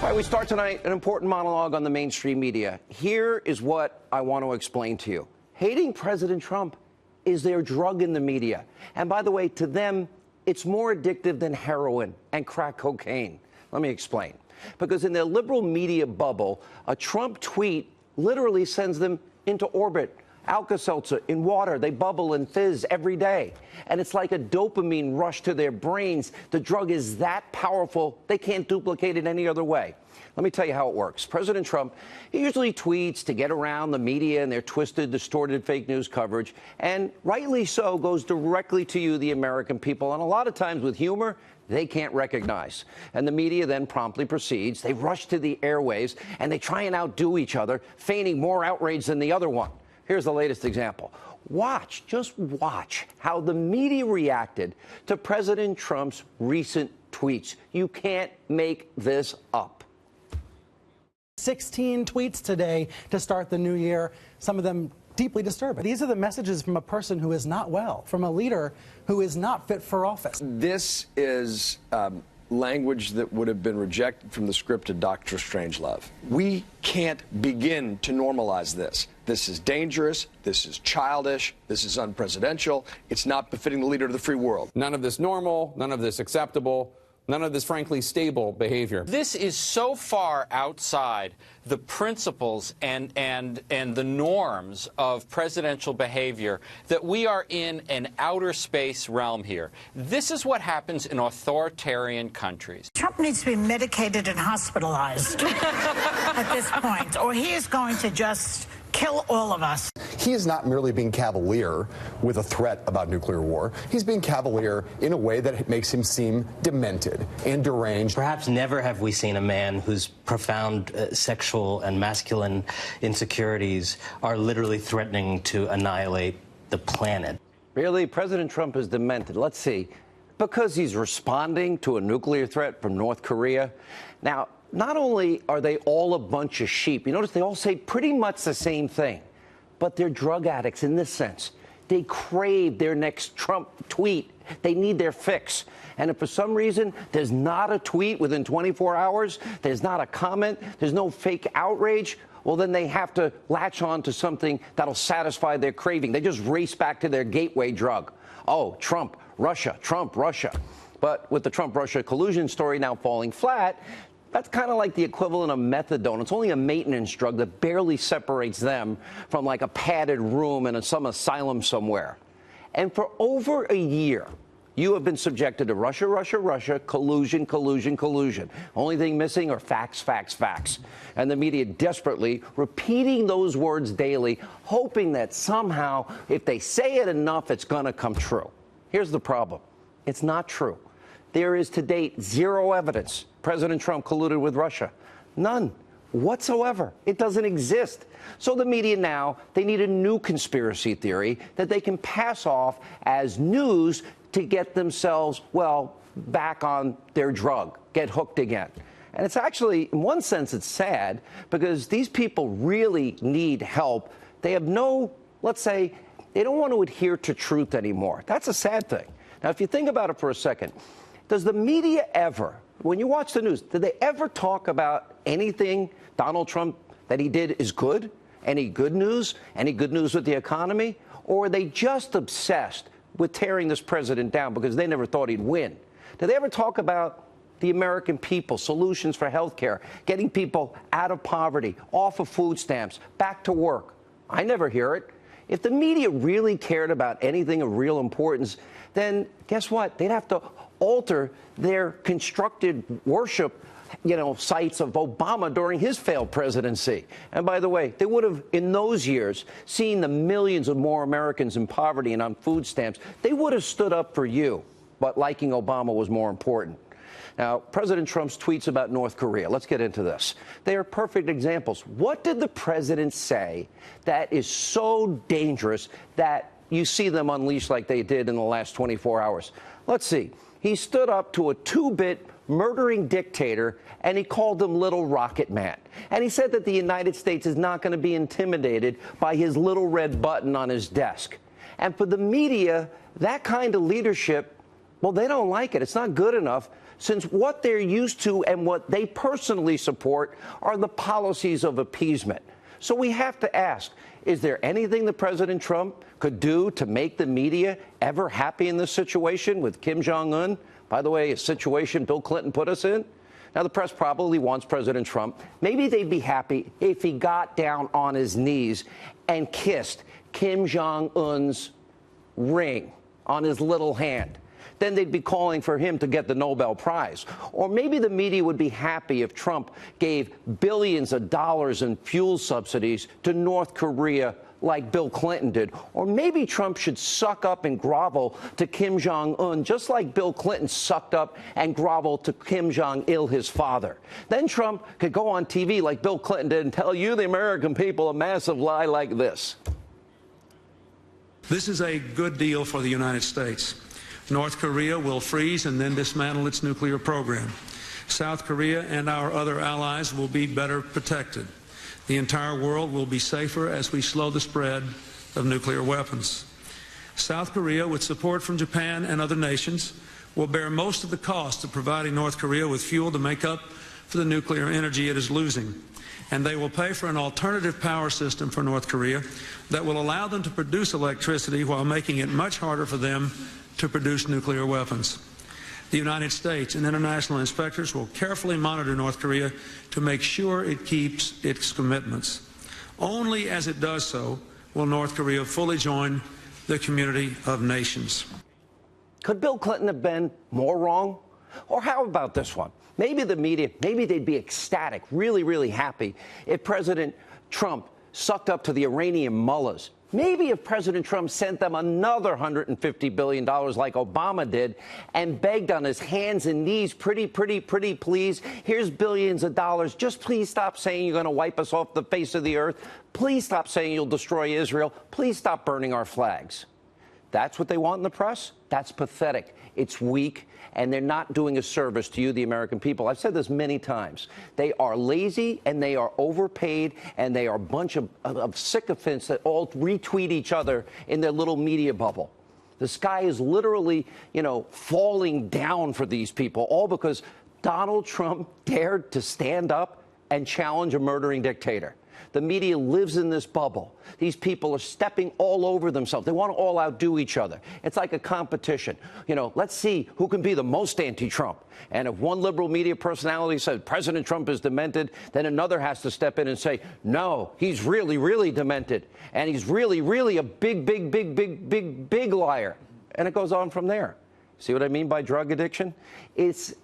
All right, we start tonight an important monologue on the mainstream media. Here is what I want to explain to you. Hating President Trump is their drug in the media. And by the way, to them, it's more addictive than heroin and crack cocaine. Let me explain. Because in their liberal media bubble, a Trump tweet literally sends them into orbit. Alka-Seltzer in water, they bubble and fizz every day. And it's like a dopamine rush to their brains. The drug is that powerful, they can't duplicate it any other way. Let me tell you how it works. President Trump, he usually tweets to get around the media and their twisted, distorted fake news coverage, and rightly so goes directly to you, the American people, and a lot of times with humor they can't recognize. And the media then promptly proceeds. They rush to the airwaves, and they try and outdo each other, feigning more outrage than the other one. Here's the latest example. Just watch how the media reacted to President Trump's recent tweets. You can't make this up. 16 tweets today to start the new year, some of them deeply disturbing. These are the messages from a person who is not well, from a leader who is not fit for office. This is language that would have been rejected from the script of Dr. Strangelove. We can't begin to normalize this. This is dangerous. This is childish. This is unpresidential. It's not befitting the leader of the free world. None of this normal, none of this acceptable, none of this, frankly, stable behavior. This is so far outside the principles and the norms of presidential behavior that we are in an outer space realm here. This is what happens in authoritarian countries. Trump needs to be medicated and hospitalized at this point, or he is going to just kill all of us. He is not merely being cavalier with a threat about nuclear war. He's being cavalier in a way that makes him seem demented and deranged. Perhaps never have we seen a man whose profound sexual and masculine insecurities are literally threatening to annihilate the planet. Really? President Trump is demented. Let's see. Because he's responding to a nuclear threat from North Korea. Now, not only are they all a bunch of sheep, you notice they all say pretty much the same thing, but they're drug addicts in this sense. They crave their next Trump tweet. They need their fix. And if for some reason there's not a tweet within 24 hours, there's not a comment, there's no fake outrage, well, then they have to latch on to something that'll satisfy their craving. They just race back to their gateway drug. Oh, Trump, Russia, Trump, Russia. But with the Trump-Russia collusion story now falling flat, that's kind of like the equivalent of methadone. It's only a maintenance drug that barely separates them from like a padded room in some asylum somewhere. And for over a year, you have been subjected to Russia, Russia, Russia, collusion, collusion, collusion. Only thing missing are facts, facts, facts. And the media desperately repeating those words daily, hoping that somehow, if they say it enough, it's going to come true. Here's the problem. It's not true. There is to date zero evidence President Trump colluded with Russia. None whatsoever. It doesn't exist. So the media now, they need a new conspiracy theory that they can pass off as news to get themselves, well, back on their drug, get hooked again. And it's actually, in one sense, it's sad because these people really need help. They have no, let's say, they don't want to adhere to truth anymore. That's a sad thing. Now, if you think about it for a second, does the media ever, when you watch the news, do they ever talk about anything Donald Trump that he did is good? Any good news? Any good news with the economy? Or are they just obsessed with tearing this president down because they never thought he'd win? Do they ever talk about the American people, solutions for health care, getting people out of poverty, off of food stamps, back to work? I never hear it. If the media really cared about anything of real importance, then guess what? They'd have to alter their constructed worship, sites of Obama during his failed presidency. And by the way, they would have, in those years, seen the millions of more Americans in poverty and on food stamps. They would have stood up for you, but liking Obama was more important. Now, President Trump's tweets about North Korea, let's get into this. They are perfect examples. What did the president say that is so dangerous that you see them unleashed like they did in the last 24 hours? Let's see. He stood up to a two-bit murdering dictator, and he called him Little Rocket Man. And he said that the United States is not going to be intimidated by his little red button on his desk. And for the media, that kind of leadership, well, they don't like it. It's not good enough since what they're used to and what they personally support are the policies of appeasement. So we have to ask, is there anything that President Trump could do to make the media ever happy in this situation with Kim Jong-un? By the way, a situation Bill Clinton put us in. Now, the press probably wants President Trump. Maybe they'd be happy if he got down on his knees and kissed Kim Jong-un's ring on his little hand. Then they'd be calling for him to get the Nobel Prize. Or maybe the media would be happy if Trump gave billions of dollars in fuel subsidies to North Korea like Bill Clinton did. Or maybe Trump should suck up and grovel to Kim Jong-un, just like Bill Clinton sucked up and groveled to Kim Jong-il, his father. Then Trump could go on TV like Bill Clinton did and tell you, the American people, a massive lie like this. This is a good deal for the United States. North Korea will freeze and then dismantle its nuclear program. South Korea and our other allies will be better protected. The entire world will be safer as we slow the spread of nuclear weapons. South Korea, with support from Japan and other nations, will bear most of the cost of providing North Korea with fuel to make up for the nuclear energy it is losing. And they will pay for an alternative power system for North Korea that will allow them to produce electricity while making it much harder for them to produce nuclear weapons. The United States and international inspectors will carefully monitor North Korea to make sure it keeps its commitments. Only as it does so will North Korea fully join the community of nations. Could Bill Clinton have been more wrong? Or how about this one? Maybe the media, maybe they'd be ecstatic, really, really happy if President Trump sucked up to the Uranium Mullers. Maybe if President Trump sent them another $150 billion like Obama did and begged on his hands and knees, pretty please, here's billions of dollars. Just please stop saying you're going to wipe us off the face of the earth. Please stop saying you'll destroy Israel. Please stop burning our flags. That's what they want in the press? That's pathetic. It's weak, and they're not doing a service to you, the American people. I've said this many times. They are lazy, and they are overpaid, and they are a bunch of sycophants that all retweet each other in their little media bubble. The sky is literally, falling down for these people, all because Donald Trump dared to stand up and challenge a murdering dictator. The media lives in this bubble. These people are stepping all over themselves. They want to all outdo each other. It's like a competition. Let's see who can be the most anti-Trump. And if one liberal media personality says President Trump is demented, then another has to step in and say, no, he's really, really demented. And he's really, really a big liar. And it goes on from there. See what I mean by drug addiction? It's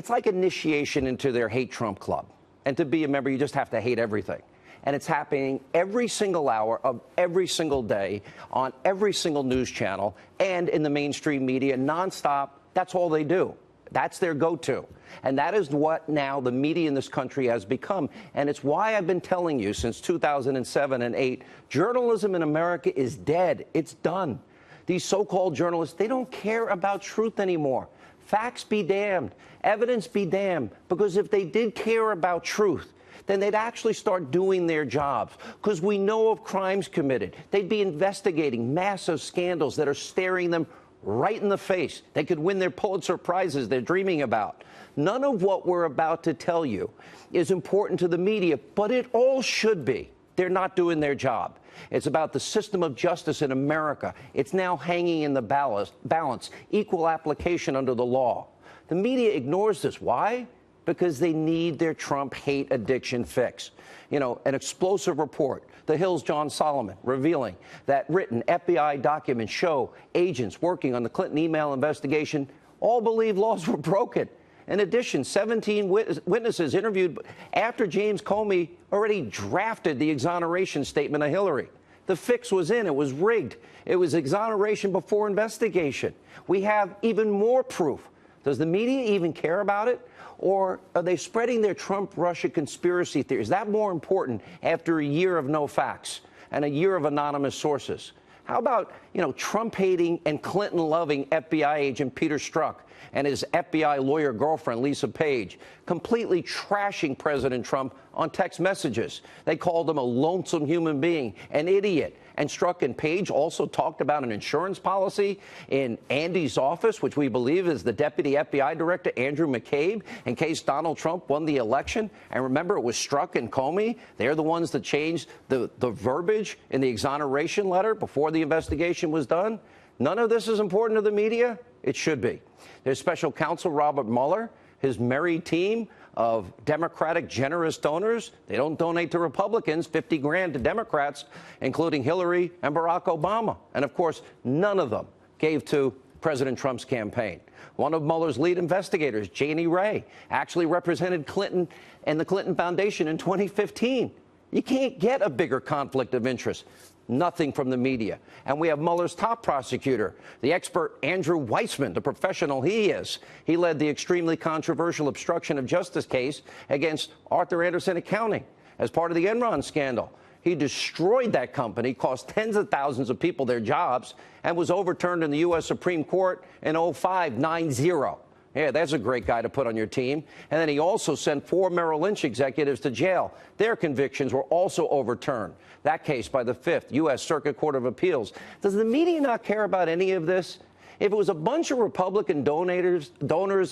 like initiation into their hate Trump club. And to be a member, you just have to hate everything. And it's happening every single hour of every single day on every single news channel and in the mainstream media nonstop. That's all they do. That's their go-to. And that is what now the media in this country has become. And it's why I've been telling you since 2007 and 8, journalism in America is dead. It's done. These so-called journalists, they don't care about truth anymore. Facts be damned. Evidence be damned. Because if they did care about truth, then they'd actually start doing their jobs. Because we know of crimes committed. They'd be investigating massive scandals that are staring them right in the face. They could win their Pulitzer Prizes they're dreaming about. None of what we're about to tell you is important to the media, but it all should be. They're not doing their job. It's about the system of justice in America. It's now hanging in the balance, equal application under the law. The media ignores this. Why? Because they need their Trump hate addiction fix. An explosive report, The Hill's John Solomon, revealing that written FBI documents show agents working on the Clinton email investigation all believe laws were broken. In addition, 17 witnesses interviewed after James Comey already drafted the exoneration statement of Hillary. The fix was in. It was rigged. It was exoneration before investigation. We have even more proof. Does the media even care about it? Or are they spreading their Trump-Russia conspiracy theories? Is that more important after a year of no facts and a year of anonymous sources? How about, Trump-hating and Clinton-loving FBI agent Peter Strzok and his FBI lawyer girlfriend, Lisa Page, completely trashing President Trump on text messages. They called him a lonesome human being, an idiot. And Strzok and Page also talked about an insurance policy in Andy's office, which we believe is the deputy FBI director, Andrew McCabe, in case Donald Trump won the election. And remember, it was Strzok and Comey. They're the ones that changed the verbiage in the exoneration letter before the investigation was done. None of this is important to the media. It should be. There's special counsel Robert Muller, his merry team of Democratic generous donors. They don't donate to Republicans, 50 grand to Democrats, including Hillary and Barack Obama. And of course, none of them gave to President Trump's campaign. One of Mueller's lead investigators, Janie Ray, actually represented Clinton and the Clinton Foundation in 2015. You can't get a bigger conflict of interest. Nothing from the media. And we have Mueller's top prosecutor, the expert Andrew Weitzman, the professional he is. He led the extremely controversial obstruction of justice case against Arthur Andersen Accounting as part of the Enron scandal. He destroyed that company, cost tens of thousands of people their jobs, and was overturned in the U.S. Supreme Court in 05, 9-0. Yeah, that's a great guy to put on your team. And then he also sent 4 Merrill Lynch executives to jail. Their convictions were also overturned. That case by the 5th U.S. Circuit Court of Appeals. Does the media not care about any of this? If it was a bunch of Republican donors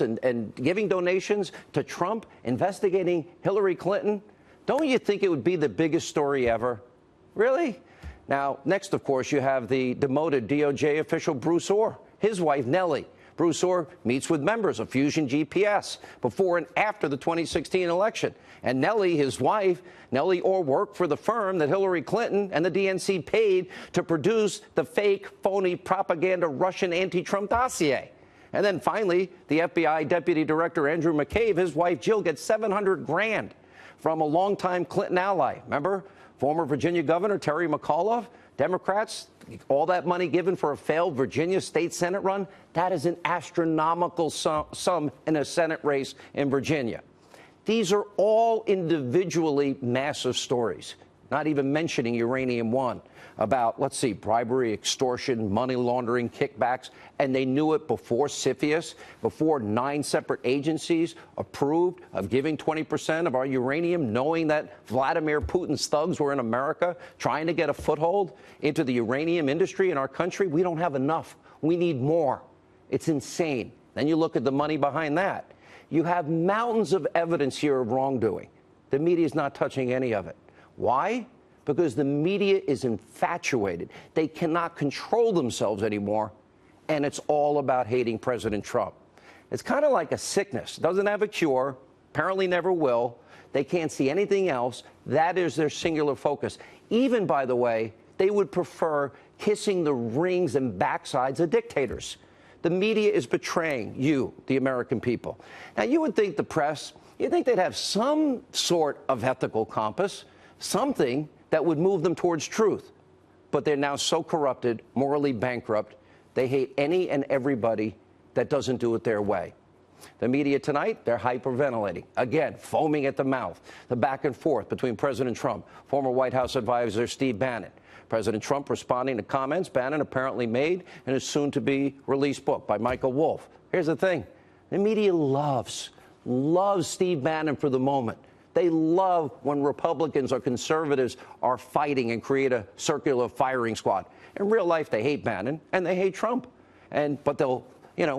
and giving donations to Trump, investigating Hillary Clinton, don't you think it would be the biggest story ever? Really? Now, next, of course, you have the demoted DOJ official Bruce Orr, his wife, Nellie. Bruce Orr meets with members of Fusion GPS before and after the 2016 election. And Nellie, his wife, Nellie Orr worked for the firm that Hillary Clinton and the DNC paid to produce the fake, phony propaganda Russian anti-Trump dossier. And then finally, the FBI Deputy Director Andrew McCabe, his wife Jill, gets $700 grand from a longtime Clinton ally. Remember, former Virginia Governor Terry McAuliffe? Democrats, all that money given for a failed Virginia state Senate run, that is an astronomical sum in a Senate race in Virginia. These are all individually massive stories, not even mentioning Uranium One, about, let's see, bribery, extortion, money laundering, kickbacks, and they knew it before CFIUS, before 9 separate agencies approved of giving 20% of our uranium, knowing that Vladimir Putin's thugs were in America trying to get a foothold into the uranium industry in our country. We don't have enough. We need more. It's insane. Then you look at the money behind that. You have mountains of evidence here of wrongdoing. The media is not touching any of it. Why? Because the media is infatuated. They cannot control themselves anymore, and it's all about hating President Trump. It's kind of like a sickness. Doesn't have a cure, apparently never will. They can't see anything else. That is their singular focus. Even, by the way, they would prefer kissing the rings and backsides of dictators. The media is betraying you, the American people. Now, you would think the press, you'd think they'd have some sort of ethical compass, something that would move them towards truth. But they're now so corrupted, morally bankrupt, they hate any and everybody that doesn't do it their way. The media tonight, they're hyperventilating. Again, foaming at the mouth. The back and forth between President Trump, former White House advisor Steve Bannon. President Trump responding to comments Bannon apparently made in his soon-to-be-released book by Michael Wolff. Here's the thing. The media loves Steve Bannon for the moment. They love when Republicans or conservatives are fighting and create a circular firing squad. In real life, they hate Bannon and they hate Trump. But they'll,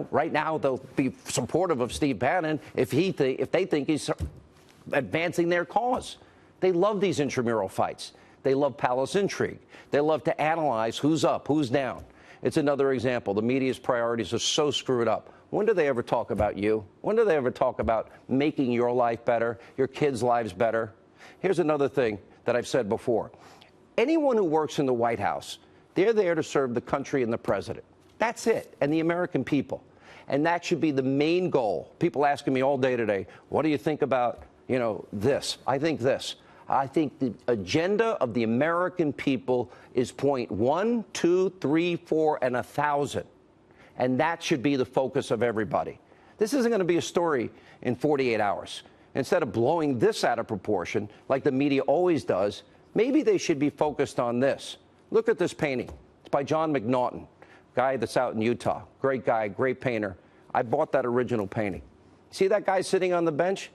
right now they'll be supportive of Steve Bannon if they think he's advancing their cause. They love these intramural fights. They love palace intrigue. They love to analyze who's up, who's down. It's another example. The media's priorities are so screwed up. When do they ever talk about you? When do they ever talk about making your life better, your kids' lives better? Here's another thing that I've said before. Anyone who works in the White House, they're there to serve the country and the president. That's it, and the American people. And that should be the main goal. People asking me all day today, what do you think about, this? I think this. I think the agenda of the American people is point 1, 2, 3, 4, and 1,000. And that should be the focus of everybody. This isn't going to be a story in 48 hours. Instead of blowing this out of proportion, like the media always does, maybe they should be focused on this. Look at this painting. It's by John McNaughton, guy that's out in Utah. Great guy, great painter. I bought that original painting. See that guy sitting on the bench?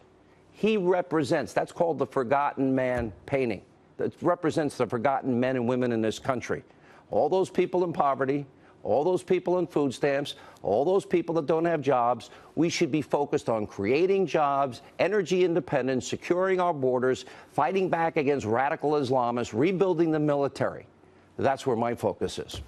He represents, that's called the Forgotten Man painting. That represents the forgotten men and women in this country. All those people in poverty, all those people in food stamps, all those people that don't have jobs. We should be focused on creating jobs, energy independence, securing our borders, fighting back against radical Islamists, rebuilding the military. That's where my focus is.